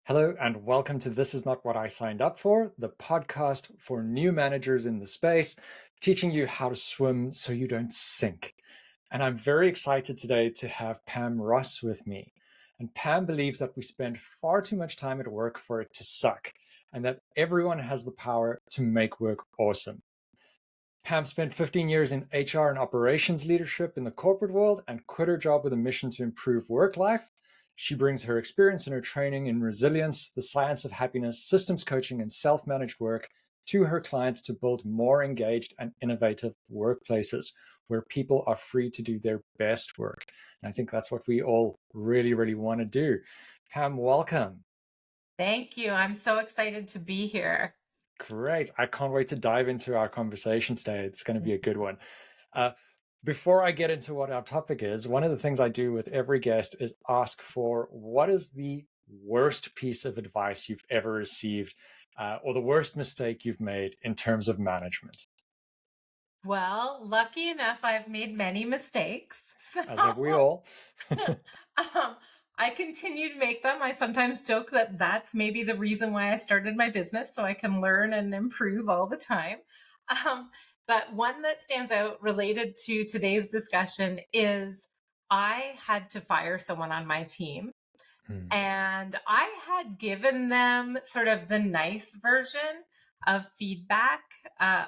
Hello, and welcome to This Is Not What I Signed Up For, the podcast for new managers in the space, teaching you how to swim so you don't sink. And I'm very excited today to have Pam Ross with me. And Pam believes that we spend far too much time at work for it to suck, and that everyone has the power to make work awesome. Pam spent 15 years in HR and operations leadership in the corporate world and quit her job with a mission to improve work life. She brings her experience and her training in resilience, the science of happiness, systems coaching, and self managed work to her clients to build more engaged and innovative workplaces where people are free to do their best work. And I think that's what we all really, really want to do. Pam, welcome. Thank you. I'm so excited to be here. Great. I can't wait to dive into our conversation today. It's going to be a good one. Uh, Before I get into what our topic is, one of the things I do with every guest is ask for what is the worst piece of advice you've ever received, or the worst mistake you've made in terms of management, Well, lucky enough, I've made many mistakes. So as have we all. I continue to make them. I sometimes joke that that's maybe the reason why I started my business, so I can learn and improve all the time. Um, but one that stands out related to today's discussion is I had to fire someone on my team. Hmm. And I had given them sort of the nice version of feedback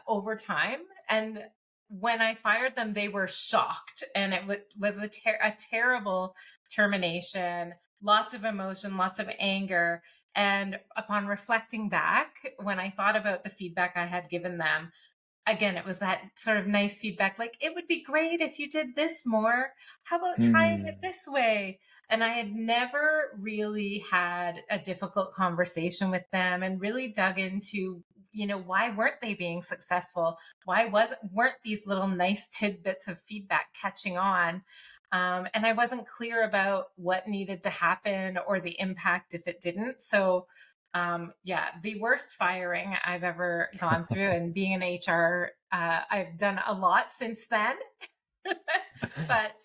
over time. And when I fired them, they were shocked. And it was a terrible termination, lots of emotion, lots of anger. And upon reflecting back, when I thought about the feedback I had given them, again, it was that sort of nice feedback, like, it would be great if you did this more. How about trying it Hmm. this way? And I had never really had a difficult conversation with them and really dug into, why weren't they being successful? Why weren't these little nice tidbits of feedback catching on? And I wasn't clear about what needed to happen or the impact if it didn't. So yeah, the worst firing I've ever gone through, and being an HR, I've done a lot since then. But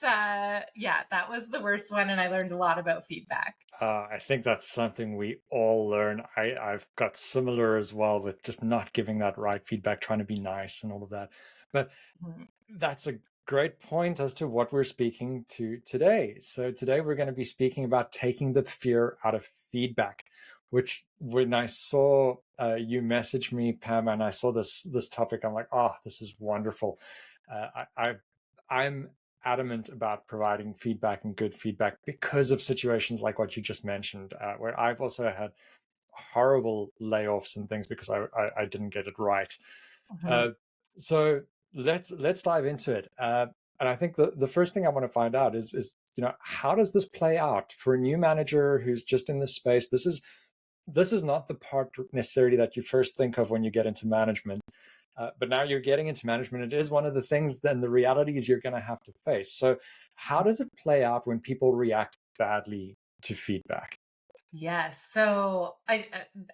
yeah, that was the worst one, and I learned a lot about feedback. I think that's something we all learn. I've got similar as well with just not giving that right feedback, trying to be nice and all of that. But Mhm. that's a great point as to what we're speaking to today. So today we're going to be speaking about taking the fear out of feedback, which when I saw you message me, Pam, and I saw this topic, I'm like, oh, this is wonderful. I'm adamant about providing feedback and good feedback because of situations like what you just mentioned, where I've also had horrible layoffs and things because I didn't get it right. Mhm. Uh, so let's dive into it. And I think the first thing I want to find out is how does this play out for a new manager who's just in this space? This is not the part necessarily that you first think of when you get into management. But now you're getting into management. It is one of the things, then the realities you're going to have to face. So, how does it play out when people react badly to feedback? Yes. So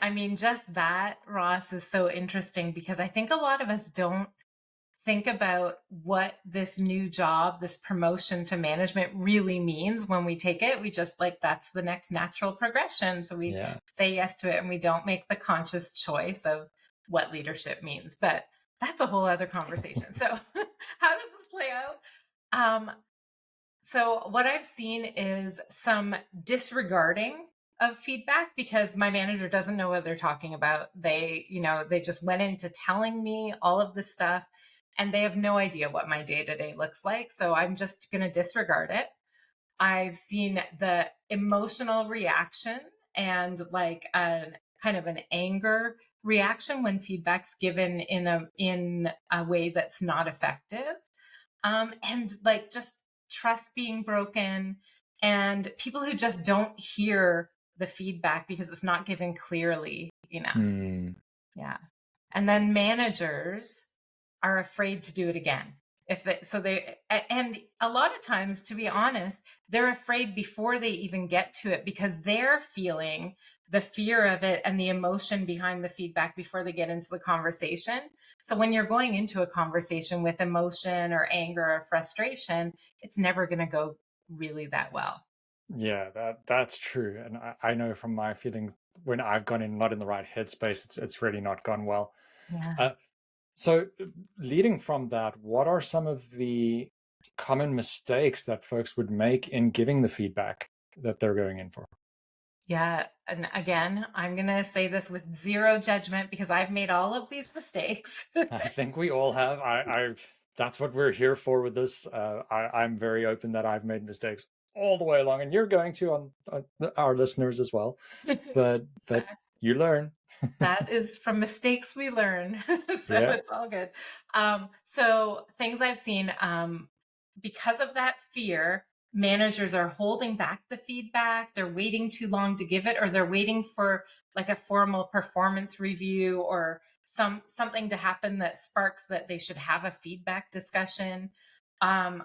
I mean, just that, Ross, is so interesting because I think a lot of us don't think about what this new job, this promotion to management really means when we take it. We just like, that's the next natural progression. So we Yeah. say yes to it and we don't make the conscious choice of what leadership means. But that's a whole other conversation. So, how does this play out? Um, so what I've seen is some disregarding of feedback because my manager doesn't know what they're talking about. They just went into telling me all of this stuff and they have no idea what my day-to-day looks like. So I'm just going to disregard it. I've seen the emotional reaction and like a kind of an anger reaction when feedback's given in a way that's not effective, and like just trust being broken and people who just don't hear the feedback because it's not given clearly enough. Hmm. Yeah. And then managers are afraid to do it again. If they, so they, and a lot of times, to be honest, they're afraid before they even get to it because they're feeling the fear of it and the emotion behind the feedback before they get into the conversation. So when you're going into a conversation with emotion or anger or frustration, it's never going to go really that well. Yeah, that's true. And I know from my feelings when I've gone in not in the right headspace, it's really not gone well. Yeah. Uh, so leading from that, what are some of the common mistakes that folks would make in giving the feedback that they're going in for? Yeah. And again, I'm going to say this with zero judgment because I've made all of these mistakes. I think we all have. That's what we're here for with this. I'm very open that I've made mistakes all the way along, and you're going to on our listeners as well. But So you learn. that is from mistakes we learn. So Yeah. it's all good. So things I've seen, because of that fear, managers are holding back the feedback. They're waiting too long to give it, or they're waiting for like a formal performance review or something to happen that sparks that they should have a feedback discussion. Um,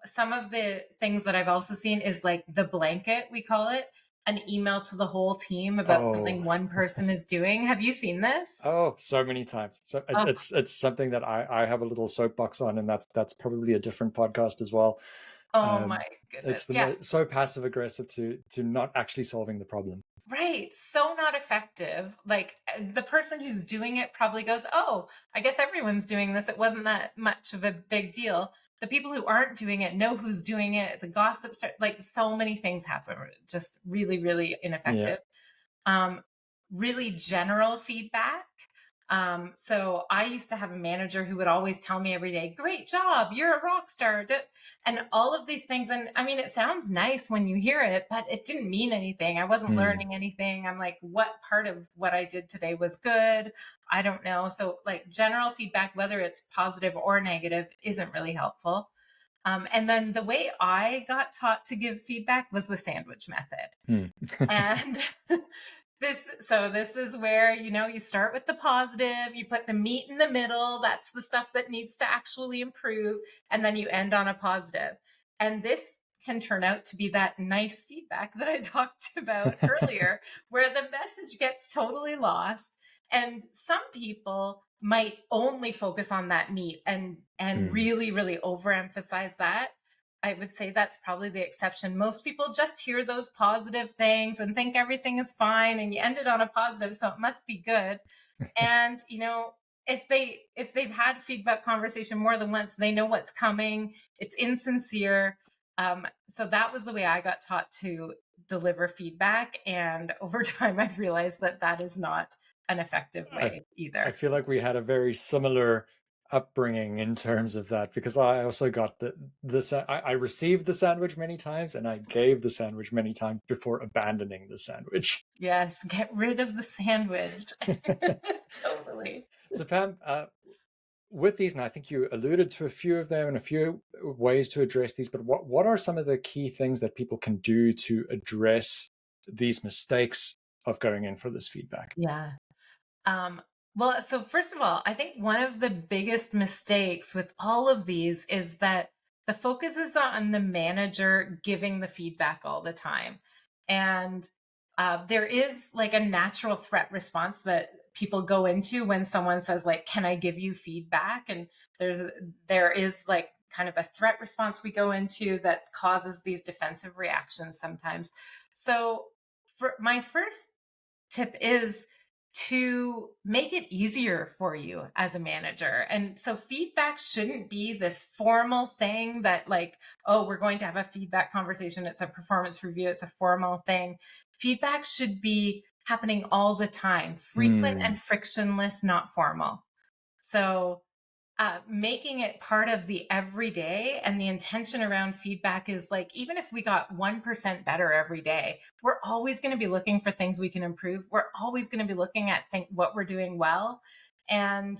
some of the things that I've also seen is like the blanket, we call it, an email to the whole team about Oh. something one person is doing. Have you seen this? Oh, so many times. So Oh, it's something that I have a little soapbox on, and that's probably a different podcast as well. oh Um, my goodness. it's the Yeah. so passive aggressive to not actually solving the problem. Right. So not effective. Like the person who's doing it probably goes, "Oh, I guess everyone's doing this. It wasn't that much of a big deal." The people who aren't doing it know who's doing it. The gossip start, like so many things happen. Just really, really Yeah. ineffective. um, Really general feedback. So I used to have a manager who would always tell me every day, "Great job, you're a rock star," and all of these things. And I mean, it sounds nice when you hear it, but it didn't mean anything. I wasn't Hmm. learning anything. I'm like, what part of what I did today was good? I don't know. So, like, general feedback, whether it's positive or negative, isn't really helpful. And then the way I got taught to give feedback was the sandwich method. Hmm. And this is where, you start with the positive, you put the meat in the middle, that's the stuff that needs to actually improve, and then you end on a positive. And this can turn out to be that nice feedback that I talked about earlier, where the message gets totally lost. And some people might only focus on that meat and Hmm. really, really overemphasize that. I would say that's probably the exception. Most people just hear those positive things and think everything is fine, and you ended on a positive, so it must be good. And if they've had feedback conversation more than once, they know what's coming. It's insincere. So that was the way I got taught to deliver feedback, and over time, I've realized that that is not an effective I way I either. feel like we had a very similar upbringing in terms of that, because I also got I received the sandwich many times, and I gave the sandwich many times before abandoning the sandwich. Yes, get rid of the sandwich. Totally. So Pam, with these, and I think you alluded to a few of them and a few ways to address these, but what are some of the key things that people can do to address these mistakes of going in for this feedback? Yeah. Um, well, so first of all, I think one of the biggest mistakes with all of these is that the focus is on the manager giving the feedback all the time. And there is like a natural threat response that people go into when someone says, like, "Can I give you feedback?" And there is like kind of a threat response we go into that causes these defensive reactions sometimes. So for my first tip is to make it easier for you as a manager. And so feedback shouldn't be this formal thing that, like, oh, we're going to have a feedback conversation. It's a performance review. It's a formal thing. Feedback should be happening all the time, frequent Hmm. and frictionless, not formal. So making it part of the everyday, and the intention around feedback is like, even if we got 1% better every day, we're always going to be looking for things we can improve. We're always going to be looking at what we're doing well, and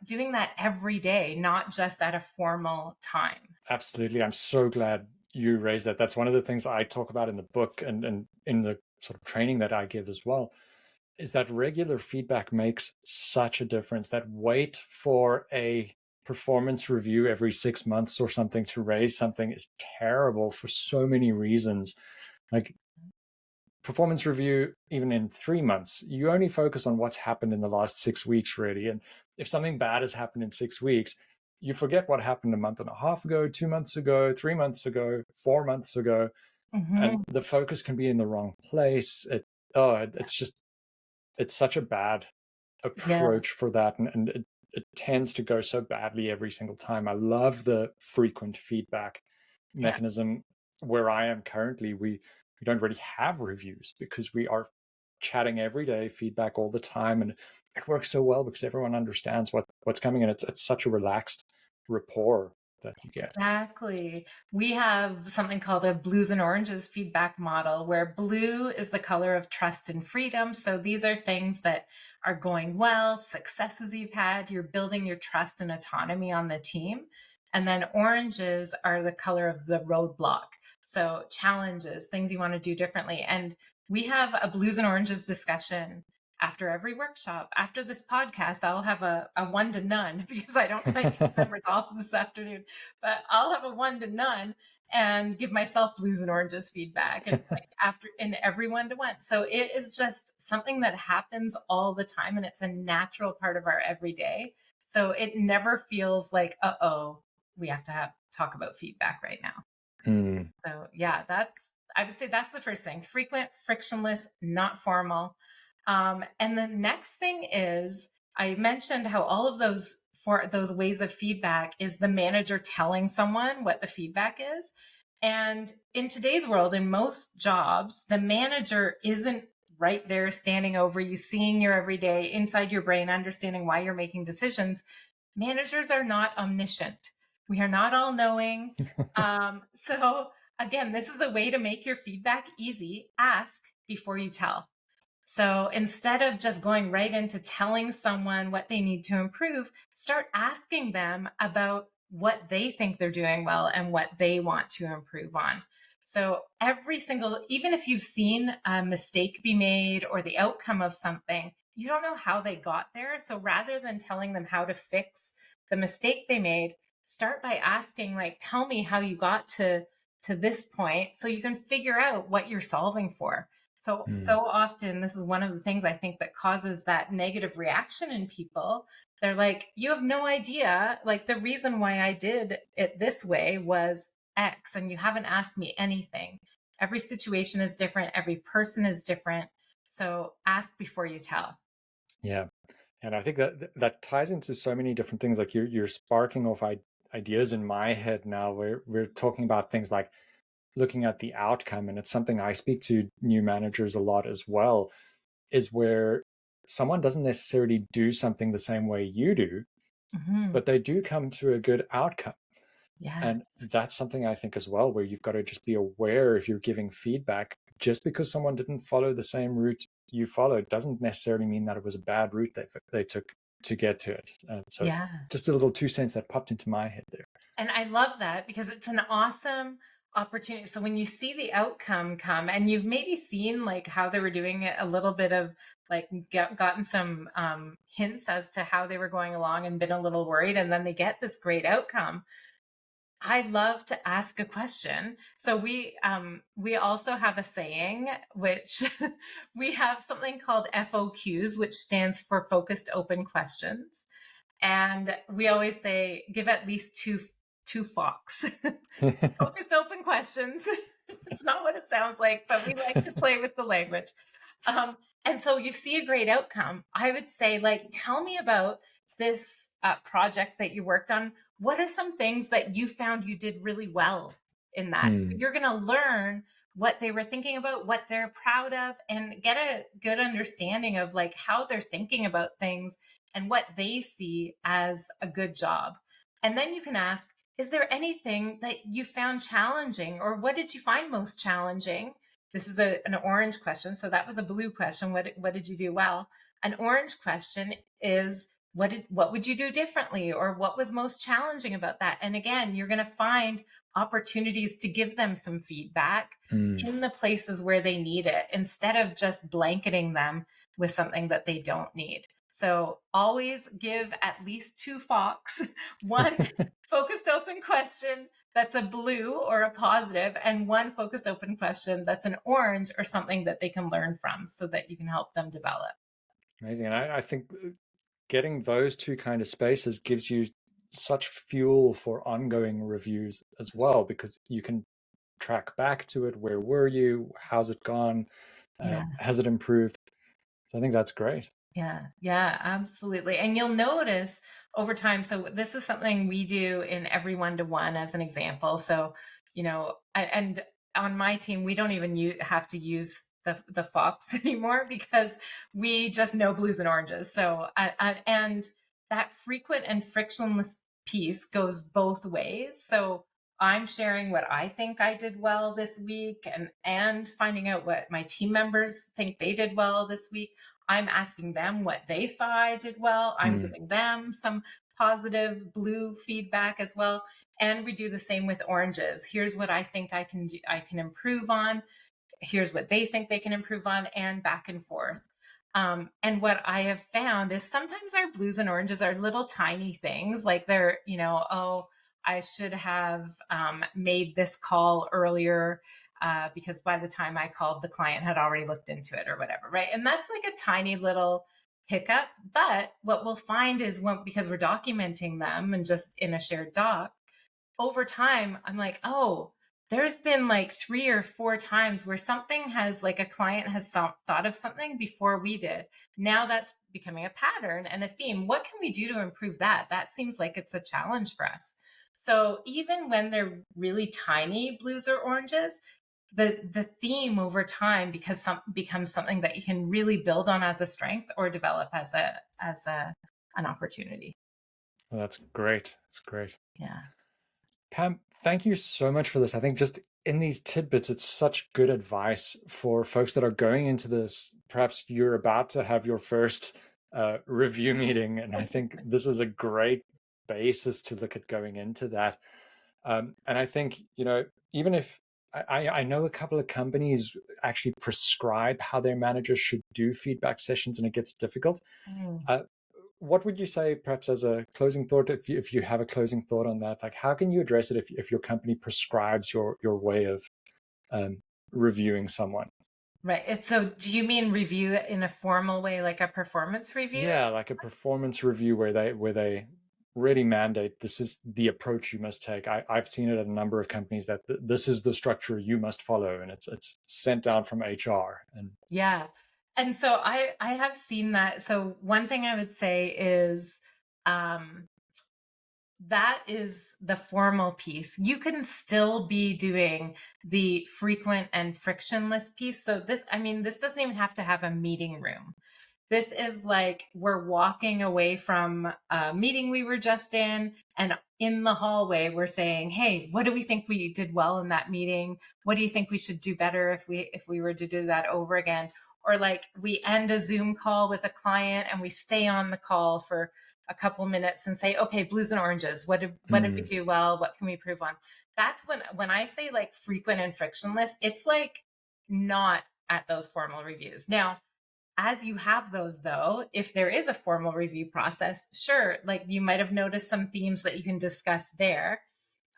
doing that every day, not just at a formal time. Absolutely. I'm so glad you raised that. That's one of the things I talk about in the book, and in the sort of training that I give as well, is that regular feedback makes such a difference. That wait for a performance review every 6 months or something to raise something is terrible for so many reasons. Like, performance review, even in 3 months, you only focus on what's happened in the last 6 weeks, really. And if something bad has happened in 6 weeks, you forget what happened a month and a half ago, 2 months ago, 3 months ago, 4 months ago, and Mhm. the focus can be in the wrong place. oh, it's such a bad Yeah, approach for that, and it tends to go so badly every single time. I love the frequent feedback yeah. mechanism. Where I am currently, we don't really have reviews because we are chatting every day, feedback all the time, and it works so well because everyone understands what's coming, and it's such a relaxed rapport that you get. Exactly. We have something called a blues and oranges feedback model, where blue is the color of trust and freedom. So these are things that are going well, successes you've had, you're building your trust and autonomy on the team. And then oranges are the color of the roadblock. So challenges, things you want to do differently. And we have a blues and oranges discussion after every workshop. After this podcast, I'll have a one to none because I don't my team members off this afternoon, but I'll have a one to none and give myself blues and oranges feedback, and like after in every one to one. So it is just something that happens all the time, and it's a natural part of our everyday. So it never feels like, uh-oh, we have to have talk about feedback right now. Mm, So yeah, I would say that's the first thing. Frequent, frictionless, not formal. And the next thing is, I mentioned how all of those for those ways of feedback is the manager telling someone what the feedback is. And in today's world, in most jobs, the manager isn't right there standing over you, seeing your everyday inside your brain, understanding why you're making decisions. Managers are not omniscient. We are not all knowing. So again, this is a way to make your feedback easy. Ask before you tell. So instead of just going right into telling someone what they need to improve, start asking them about what they think they're doing well and what they want to improve on. So every single, even if you've seen a mistake be made or the outcome of something, you don't know how they got there. So rather than telling them how to fix the mistake they made, start by asking, like, tell me how you got to this point so you can figure out what you're solving for. So, mm. so often, this is one of the things I think that causes that negative reaction in people. They're like, you have no idea. Like, the reason why I did it this way was X, and you haven't asked me anything. Every situation is different, every person is different. So, ask before you tell. Yeah. And I think that ties into so many different things. Like you're sparking off ideas in my head now. Where we're talking about things like looking at the outcome, and it's something I speak to new managers a lot as well. Is where someone doesn't necessarily do something the same way you do, Mhm. but they do come to a good outcome. And Yes. that's something I think as well, where you've got to just be aware if you're giving feedback. Just because someone didn't follow the same route you followed doesn't necessarily mean that it was a bad route they took to get to it. So Yeah. just a little 2 cents that popped into my head there. And I love that because it's an awesome opportunity. So when you see the outcome come, and you've maybe seen like how they were doing it, a little bit of like gotten some hints as to how they were going along and been a little worried, and then they get this great outcome. I love to ask a question. So we also have a saying, which we have something called FOQs, which stands for focused open questions. And we always say, give at least two fox. Focused open questions. It's not what it sounds like, but we like to play with the language. And so you see a great outcome. I would say, like, tell me about this project that you worked on. What are some things that you found you did really well in that? So Hmm. you're going to learn what they were thinking about, what they're proud of, and get a good understanding of like how they're thinking about things and what they see as a good job. And then you can ask, is there anything that you found challenging, or what did you find most challenging? This is an orange question. So that was a blue question. What did you do well? An orange question is, what would you do differently, or what was most challenging about that? And again, you're going to find opportunities to give them some feedback Hmm. in the places where they need it, instead of just blanketing them with something that they don't need. So always give at least two fox, one focused open question that's a blue or a positive, and one focused open question that's an orange or something that they can learn from so that you can help them develop. Amazing. And I think getting those two kind of spaces gives you such fuel for ongoing reviews as well, because you can track back to it. Where were you? How's it gone? Yeah. Has it improved? So I think that's great. Yeah, yeah, absolutely. And you'll notice over time. So this is something we do in every one-to-one as an example. So, and on my team, we don't even have to use the Fox anymore because we just know blues and oranges. So, and that frequent and frictionless piece goes both ways. So I'm sharing what I think I did well this week and finding out what my team members think they did well this week. I'm asking them what they saw I did well. I'm Mm. giving them some positive blue feedback as well. And we do the same with oranges. Here's what I think I can do, I can improve on. Here's what they think they can improve on, and back and forth. And what I have found is sometimes our blues and oranges are little tiny things, like they're, oh, I should have made this call earlier because by the time I called, the client had already looked into it or whatever, right? And that's like a tiny little hiccup. But what we'll find is because we're documenting them and just in a shared doc, over time, I'm like, oh, there's been like 3 or 4 times where something has, like, a client has thought of something before we did. Now that's becoming a pattern and a theme. What can we do to improve that? That seems like it's a challenge for us. So even when they're really tiny blues or oranges, the theme over time becomes something that you can really build on as a strength or develop as an opportunity. Well, that's great. That's great. Yeah. Pam, thank you so much for this. I think just in these tidbits, it's such good advice for folks that are going into this. Perhaps you're about to have your first review meeting, and I think this is a great basis to look at going into that. And I think, even if I know a couple of companies actually prescribe how their managers should do feedback sessions, and it gets difficult. Mm. Uh, what would you say, perhaps as a closing thought, if you have a closing thought on that? Like, how can you address it if your company prescribes your way of um, reviewing someone? Right. So do you mean review it in a formal way, like a performance review? Yeah, like a performance review where they really mandate this is the approach you must take. I've seen it at a number of companies that this is the structure you must follow, and it's sent down from HR. And Yeah. And so I have seen that. So one thing I would say is um that is the formal piece. You can still be doing the frequent and frictionless piece. So this doesn't even have to have a meeting room. This is like we're walking away from a meeting we were just in, and in the hallway, we're saying, "Hey, what do we think we did well in that meeting? What do you think we should do better if we were to do that over again?" Or like we end a Zoom call with a client and we stay on the call for a couple minutes and say, "Okay, blues and oranges. What did we mm, do well? What can we improve on?" That's when I say like frequent and frictionless, it's like not at those formal reviews. Now, as you have those, though, if there is a formal review process, sure, like you might have noticed some themes that you can discuss there.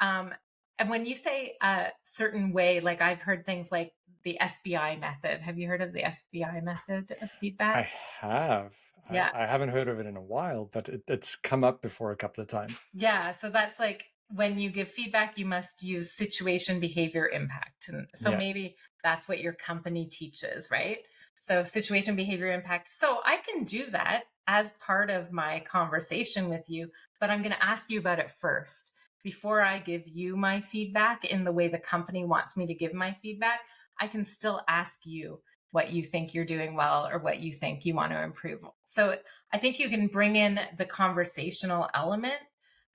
Um, and when you say a certain way, like I've heard things like the SBI method. Have you heard of the SBI method of I feedback? have. I, Yeah. I haven't heard of it in a while, but it's come up before a couple of times. Yeah, so that's like when you give feedback, you must use situation, behavior, impact. And so Yeah. maybe that's what your company teaches, right? So situation, behavior, impact. So I can do that as part of my conversation with you, but I'm going to ask you about it first. Before I give you my feedback in the way the company wants me to give my feedback, I can still ask you what you think you're doing well or what you think you want to improve. So I think you can bring in the conversational element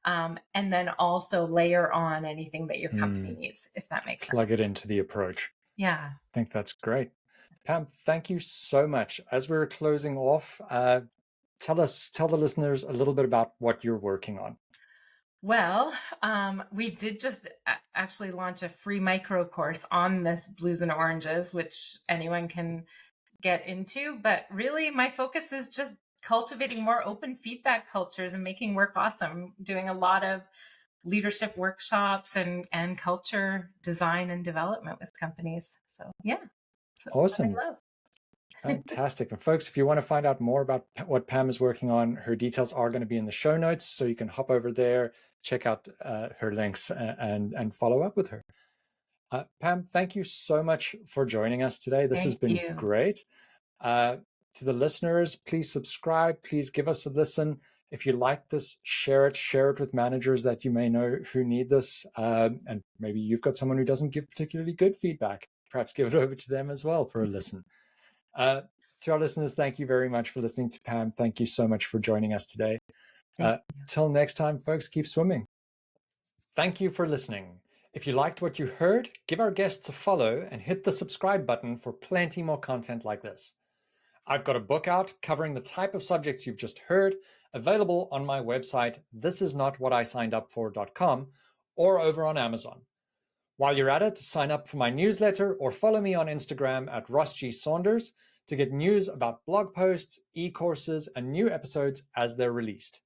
and then also layer on anything that your company Mm, needs, if that makes sense. plug it into the approach. Yeah. I think that's great. Pam, thank you so much. As we're closing off, tell the listeners a little bit about what you're working on. Well, we did just actually launch a free micro course on this blues and oranges, which anyone can get into. But really, my focus is just cultivating more open feedback cultures and making work awesome. Doing a lot of leadership workshops and culture design and development with companies. So yeah, so what Awesome. I love. Fantastic. And folks, if you want to find out more about what Pam is working on, her details are going to be in the show notes. So you can hop over there, check out her links, and follow up with her. Pam, thank you so much for joining us today. This has Thank been you. great. To the listeners, please subscribe. Please give us a listen. If you like this, share it with managers that you may know who need this. And maybe you've got someone who doesn't give particularly good feedback. Perhaps give it over to them as well for a listen. To our listeners, thank you very much for listening to Pam. Thank you so much for joining us today. Thank you. Till next time, folks, keep swimming. Thank you for listening. If you liked what you heard, give our guests a follow and hit the subscribe button for plenty more content like this. I've got a book out covering the type of subjects you've just heard, available on my website, thisisnotwhatsignedupfor.com, or over on Amazon. While you're at it, sign up for my newsletter or follow me on Instagram at rossgsaunders to get news about blog posts, e-courses, and new episodes as they're released.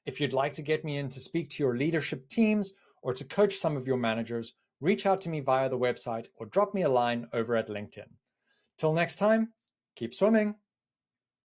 If you'd like to get me in to speak to your leadership teams or to coach some of your managers, reach out to me via the website or drop me a line over at LinkedIn. Till next time, keep swimming.